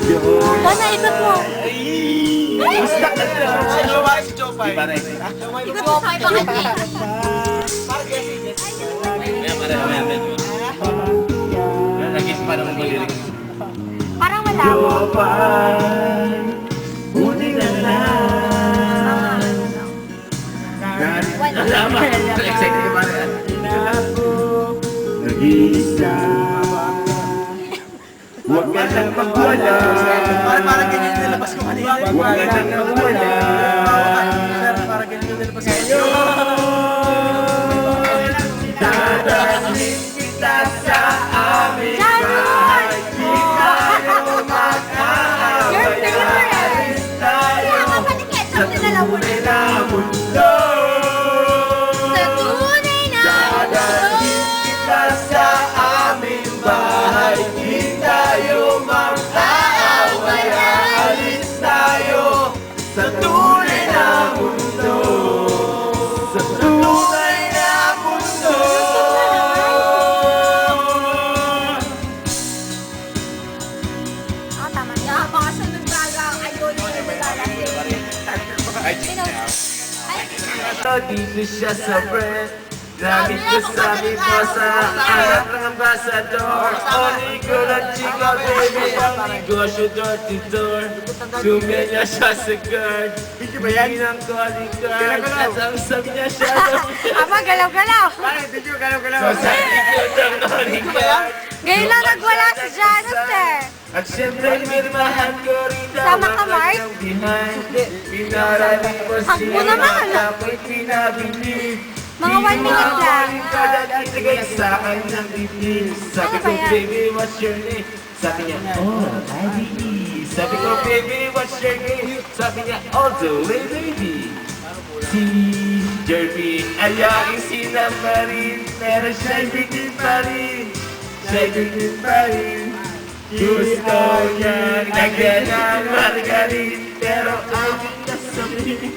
Sana ikot mo. Basta ka na. Si Jopay, si Jopay. Ikot mo sa ibang kanya. Naging parang malirik. Parang malabo. Buti na lang. Wala. Excited ka ba? Nag-iisa. Huwag ka nang magwala. Parang ganyan yung nilabas ko kanina. Huwag ka nang magwala. Parang ganyan yung nilabas ko kanina. Dadaling kita sa amin. Janon! Di tayo mag-aaway. Your favorite. Alis tayo Kaya nga pati ketchup dinala mo. tunay na mundo. Sa tunay na Dadaling kita sa aming bahay. Di tayo mag-aaway. Alis tayo sa tunay na mundo. Sa tunay na mundo. Ah, tama. Napakasunod baga ang idol ni Nilalasing. Dito siya sa bread. Lagi ko sabi mo sa anak ng ambasador. Onigo ng chica baby, ang negosyo door to door. Sumenya siya sa guard. Hindi ng calling card. At ang sabi niya siya Aba, galaw-galaw. so sabi ko ng calling card. Ngayon lang nagwala si Janet eh. At syempre minmahan ko rin daw Sama ka, ang Mark? kanyang behind. Pinarali mo Ako siya naman, ano? ako'y pinabili. Mga 1 minute lang. Ibigay sa akin ng bibig. Sabi Ano ko, ba yan? baby, what's your name? Sabi niya, oh, Ivy. Sabi ko, baby, what's your name? Sabi niya, all the way, baby. Si Jerby ay aking sinamarin. Pero siya'y bigin pa rin. Siya'y bigin pa rin. Gusto niya lagyan ng margarin. Pero ayaw niya sabihin.